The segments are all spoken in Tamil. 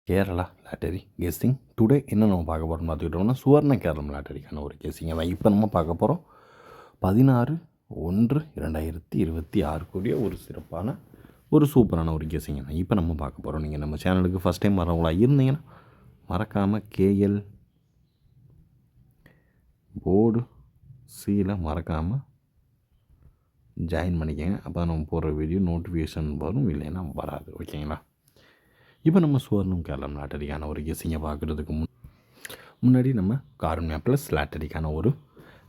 கேரளா லாட்டரி கெஸ்ஸிங் டுடே என்ன நம்ம பார்க்க போகிறோம்னு பார்த்துக்கிட்டோம்னா சுவர்ண கேரளம் லாட்டரிக்கான ஒரு கெஸ்ஸிங்கை தான் இப்போ நம்ம பார்க்க போகிறோம். 16/1/2026 கூடிய ஒரு சிறப்பான ஒரு சூப்பரான ஒரு கெஸ்ஸிங்கை தான் இப்போ நம்ம பார்க்க போகிறோம். நீங்கள் நம்ம சேனலுக்கு ஃபஸ்ட் டைம் வரவங்களா இருந்தீங்கன்னா மறக்காமல் கேஎல் போர்டு சியில் மறக்காமல் ஜாயின் பண்ணிக்கங்க. அப்போ தான் நம்ம போடுற வீடியோ நோட்டிஃபிகேஷன் வரும், இல்லைன்னா வராது. ஓகேங்களா? இப்போ நம்ம சுவர்ணம் கேரளம் லாட்டரிக்கான ஒரு கெஸ்ஸிங்கை பார்க்குறதுக்கு முன்னாடி நம்ம காருண்யா ப்ளஸ் லாட்டரிக்கான ஒரு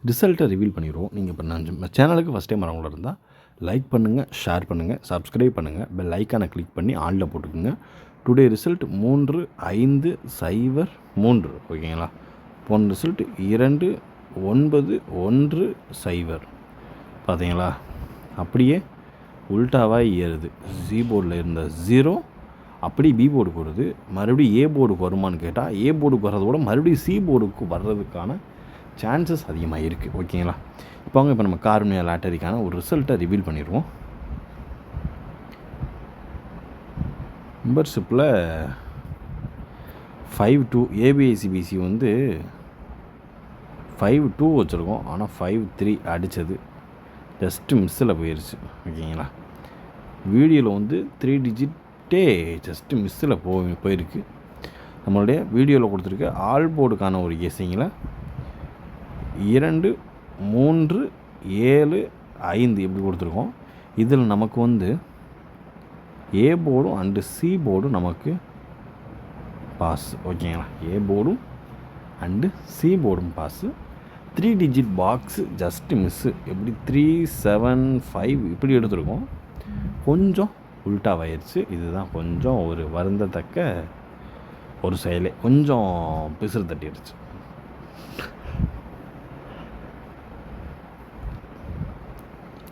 ரிசல்ட்டை ரிவீல் பண்ணிடுவோம். நீங்கள் இப்போ நம்ம சேனலுக்கு ஃபஸ்ட் டைம் வரவங்கள இருந்தால் லைக் பண்ணுங்கள், ஷேர் பண்ணுங்கள், சப்ஸ்கிரைப் பண்ணுங்கள், பெல் ஐக்கானை கிளிக் பண்ணி ஆனில் போட்டுக்கோங்க. Today result 3/5/03. ஓகேங்களா? போன ரிசல்ட் 2/9/1/0. பார்த்தீங்களா? அப்படியே உல்ட்டாவாக ஏறுது. ஜி போர்டில் இருந்த 0 அப்படி பி போர்டுக்கு வருது. மறுபடியும் ஏ போர்டுக்கு வருமானு கேட்டால் ஏ போர்டுக்கு வர்றதை விட மறுபடியும் சி போர்டுக்கு வர்றதுக்கான சான்சஸ் அதிகமாக இருக்குது. ஓகேங்களா? இப்போ நம்ம காருண்யா லாட்டரிக்கான ஒரு ரிசல்ட்டை ரிவீல் பண்ணிடுவோம். மெம்பர்ஷிப்பில் 5-2 ஏபிஐசிபிசி 5-2 வச்சுருக்கோம். ஆனால் 5-3 அடித்தது ஜஸ்ட்டு மிஸ்ஸில் போயிடுச்சு. ஓகேங்களா? வீடியோவில் 3 டிஜிட் ஜஸ்ட்டு மிஸ்ஸில் போயிருக்கு. நம்மளுடைய வீடியோவில் கொடுத்துருக்க ஆல் போர்டுக்கான ஒரு கெஸ்ஸிங்கில் 2, 3, 7, 5 இப்படி கொடுத்துருக்கோம். இதில் நமக்கு ஏ போர்டும் அண்டு சி போர்டும் நமக்கு பாஸ். ஓகேங்களா? ஏ போர்டும் அண்டு சி போர்டும் pass. 3 digit box just miss. எப்படி 3, 7, 5 இப்படி எடுத்துருக்கோம். கொஞ்சம் உல்ட்டாவாயிருச்சு. இதுதான் கொஞ்சம் ஒரு வருந்தத்தக்க ஒரு செயலே. கொஞ்சம் பிசுறு தட்டிடுச்சு.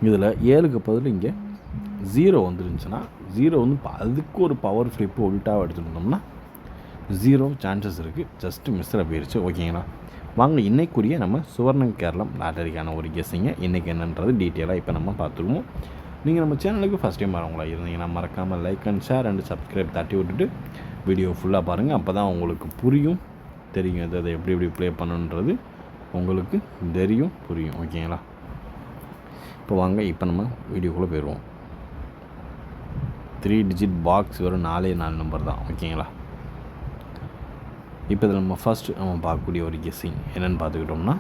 இதில் 7க்கு பதில் இங்கே 0 வந்துருந்துச்சுன்னா 0 அதுக்கு ஒரு பவர் ஃப்ளிப்பு உல்ட்டாக எடுத்துருந்தோம்னா 0 சான்சஸ் இருக்குது. ஜஸ்ட்டு மிஸ்ஸில் போயிடுச்சு. ஓகேங்களா? வாங்க இன்றைக்குரிய நம்ம சுவர்ண கேரளம் லாட்டரிக்கான ஒரு கெஸ்ஸிங்க இன்றைக்கி என்னன்றது டீட்டெயிலாக இப்போ நம்ம பார்த்துருவோம். நீங்கள் நம்ம சேனலுக்கு ஃபஸ்ட் டைம் வரவங்களா இருந்தீங்கன்னா மறக்காமல் like and share and subscribe தட்டி விட்டுட்டு வீடியோ ஃபுல்லாக பாருங்கள். அப்போ தான் உங்களுக்கு புரியும், தெரியும். அதை எப்படி ப்ளே பண்ணணுன்றது உங்களுக்கு புரியும். ஓகேங்களா? இப்போ வாங்க இப்போ நம்ம வீடியோக்குள்ளே போயிடுவோம். 3 டிஜிட் பாக்ஸ் வெறும் 4 நம்பர் தான். ஓகேங்களா? இப்போ இதில் நம்ம ஃபஸ்ட்டு நம்ம பார்க்கக்கூடிய ஒரு கெஸ்ஸிங் என்னென்னு பார்த்துக்கிட்டோம்னா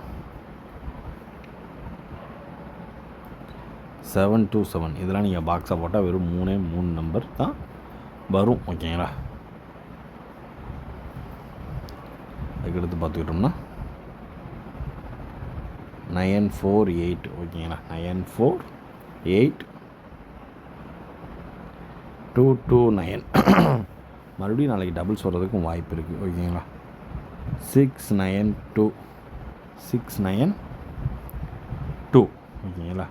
727. இதெல்லாம் நீங்கள் பாக்ஸாக போட்டால் வெறும் 3 நம்பர் தான் வரும். ஓகேங்களா? அதுக்கடுத்து பார்த்துக்கிட்டோம்னா 948. ஓகேங்களா? 948 229. மறுபடியும் நாளைக்கு டபுள்ஸ் வர்றதுக்கும் வாய்ப்பு இருக்குது. ஓகேங்களா? 692 692. ஓகேங்களா?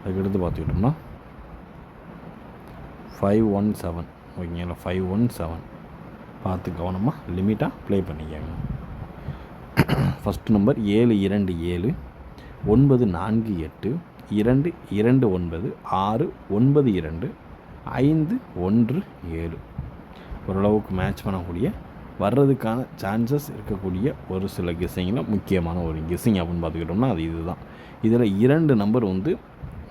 அதுக்கடுத்து பார்த்துக்கிட்டோம்னா 517. ஓகேங்களா? 517 பார்த்து கவனமாக லிமிட்டாக ப்ளே பண்ணிக்கோங்க. First number 727 948 229 692 517. ஓரளவுக்கு மேட்ச் பண்ணக்கூடிய வர்றதுக்கான சான்சஸ் இருக்கக்கூடிய ஒரு சில கெஸ்ஸிங்கில் முக்கியமான ஒரு கெஸ்ஸிங் அப்படின்னு பார்த்துக்கிட்டோம்னா அது இதுதான். இதில் 2 நம்பர்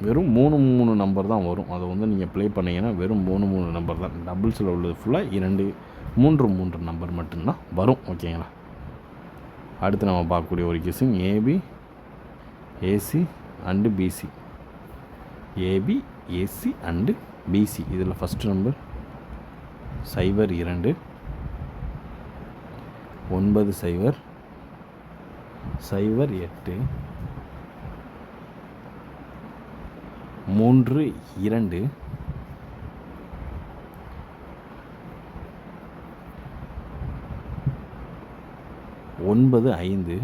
வெறும் 3 நம்பர் தான் வரும். அதை நீங்கள் ப்ளே பண்ணிங்கன்னா வெறும் 3 நம்பர் தான். டபுள்ஸில் உள்ளது ஃபுல்லாக 2, 3 நம்பர் மட்டும்தான் வரும். ஓகேங்களா? அடுத்து நம்ம பார்க்கக்கூடிய ஒரு guessing AB AC and BC. AB AC and BC. இதில் ஃபஸ்ட்டு நம்பர் 02 90 08 32 95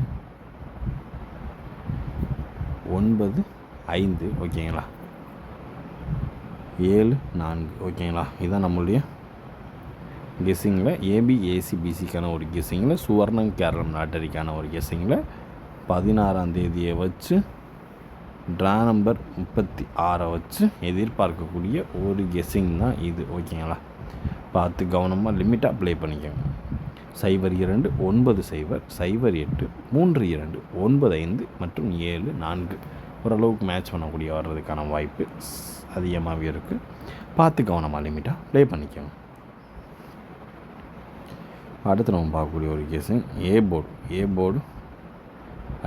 95. ஓகேங்களா? 74. ஓகேங்களா? இதுதான் நம்மளுடைய கெஸ்ஸிங்கில் ஏபி ஏசி பிசிக்கான ஒரு கெஸ்ஸிங்கில் சுவர்ணம் கேரளம் லாட்டரிக்கான ஒரு கெஸ்ஸிங்கில் 16ஆம் தேதியை வச்சு ட்ரா நம்பர் 36 வச்சு எதிர்பார்க்கக்கூடிய ஒரு கெஸ்ஸிங் தான் இது. ஓகேங்களா? பார்த்து கவனமாக லிமிட்டாக ப்ளே பண்ணிக்கோங்க. 02 90 08 32 95 மற்றும் 74 ஓரளவுக்கு மேட்ச் பண்ணக்கூடிய வர்றதுக்கான வாய்ப்பு அதிகமாகவே இருக்குது. பார்த்து கவனமாக லிமிட்டாக ப்ளே பண்ணிக்கோங்க. அடுத்து நம்ம பார்க்கக்கூடிய ஒரு கேஸு ஏ போர்டு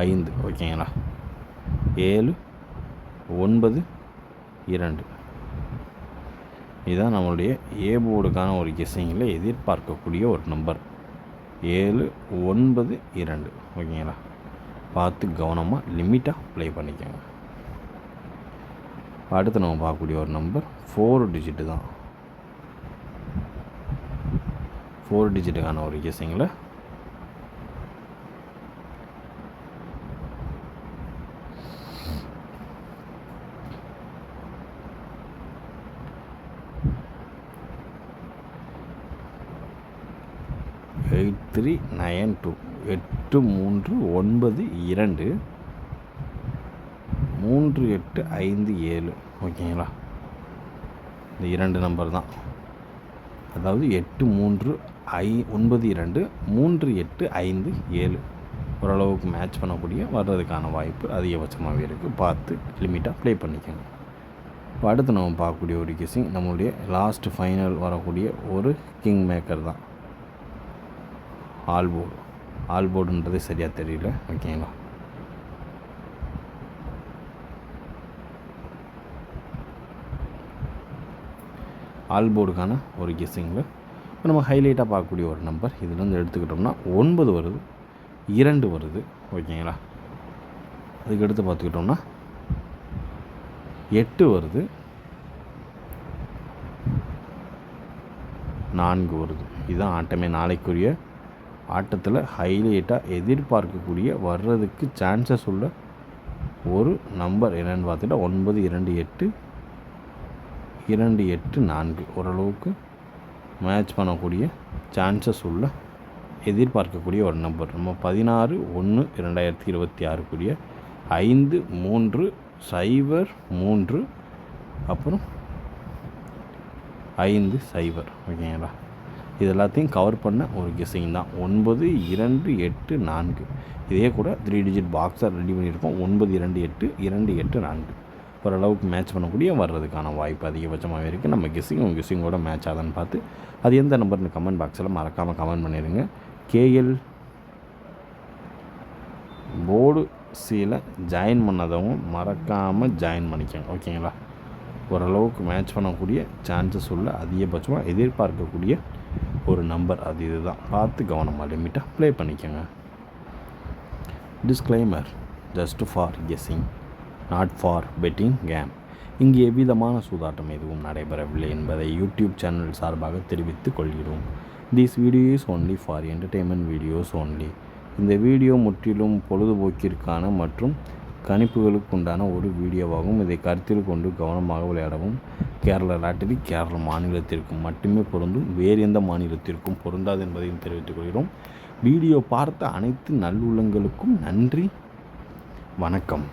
5 ஓகேங்களா. 7 9 2 இதுதான் நம்மளுடைய ஏ போர்டுக்கான ஒரு கெஸ்ஸிங்கில் எதிர்பார்க்கக்கூடிய ஒரு நம்பர் 7 9 2 ஓகேங்களா. பார்த்து கவனமாக லிமிட்டாக ப்ளே பண்ணிக்கோங்க. அடுத்து நம்ம பார்க்கக்கூடிய ஒரு நம்பர் 4 டிஜிட்டு தான். 4 டிஜிட்டுக்கான ஒரு கெஸ்ஸிங்கில் 8392 8392 3857 ஓகேங்களா. இந்த 2 நம்பர் தான், அதாவது 8392 3857 ஓரளவுக்கு மேட்ச் பண்ணக்கூடிய வர்றதுக்கான வாய்ப்பு அதிகபட்சமாகவே இருக்குது. பார்த்து லிமிட்டாக ப்ளே பண்ணிக்கோங்க. இப்போ அடுத்து நம்ம பார்க்கக்கூடிய ஒரு கெஸ்ஸிங் நம்மளுடைய லாஸ்ட் ஃபைனல் வரக்கூடிய ஒரு கிங் மேக்கர் தான். ஆல் போர்டுன்றதே சரியாக தெரியல ஓகேங்களா. ஆல் போர்டுக்கான ஒரு கெஸ்ஸிங்கில் இப்போ நம்ம ஹைலைட்டாக பார்க்கக்கூடிய ஒரு நம்பர் இதில் வந்து எடுத்துக்கிட்டோம்னா 9 வருது, 2 வருது ஓகேங்களா. அதுக்கு எடுத்து பார்த்துக்கிட்டோம்னா 8 வருது, 4 வருது. இதுதான் ஆட்டமே. நாளைக்குரிய ஆட்டத்தில் ஹைலைட்டாக எதிர்பார்க்கக்கூடிய வர்றதுக்கு சான்சஸ் உள்ள ஒரு நம்பர் என்னென்னு பார்த்துட்டா 928 284 ஓரளவுக்கு மேட்ச் பண்ணக்கூடிய சான்சஸ் உள்ள எதிர்பார்க்கக்கூடிய ஒரு நம்பர். நம்ம 16/1/2026 கூடிய 5303 அப்புறம் 50 ஓகேங்களா. இது எல்லாத்தையும் கவர் பண்ண ஒரு கெஸ்ஸிங் தான் 9284. இதே கூட 3 டிஜிட் பாக்ஸாக ரெடி பண்ணியிருக்கோம். 9282 284 ஓரளவுக்கு மேட்ச் பண்ணக்கூடிய வர்றதுக்கான வாய்ப்பு அதிகபட்சமாகவே இருக்குது. நம்ம கெஸ்ஸிங்கோட மேட்ச் ஆகுதுன்னு பார்த்து அது எந்த நம்பர்னு கமெண்ட் பாக்ஸில் மறக்காமல் கமெண்ட் பண்ணிடுங்க. கேஎல் போர்டு சியில் ஜாயின் பண்ணதவங்க மறக்காமல் ஜாயின் பண்ணிக்கோங்க ஓகேங்களா. ஓரளவுக்கு மேட்ச் பண்ணக்கூடிய சான்சஸ் உள்ள அதிகபட்சமாக எதிர்பார்க்கக்கூடிய ஒரு நம்பர் அது இதுதான். பார்த்து கவனமாக லிமிட்டாக ப்ளே பண்ணிக்கோங்க. Disclaimer: just for guessing, not for betting game. இங்கே எவ்விதமான சூதாட்டம் எதுவும் நடைபெறவில்லை என்பதை யூடியூப் சேனல் சார்பாக தெரிவித்துக் கொள்கிறோம். This video is only for entertainment videos only. இந்த வீடியோ முற்றிலும் பொழுதுபோக்கிற்கான மற்றும் கணிப்புகளுக்கு உண்டான ஒரு வீடியோவாகும். இதை கருத்தில் கொண்டு கவனமாக விளையாடவும். கேரள லாட்டரி கேரள மாநிலத்திற்கும் மட்டுமே பொருந்தும், வேறு எந்த மாநிலத்திற்கும் பொருந்தாது என்பதையும் தெரிவித்துக் கொள்கிறோம். வீடியோ பார்த்த அனைத்து நல்லுள்ளங்களுக்கும் நன்றி, வணக்கம்.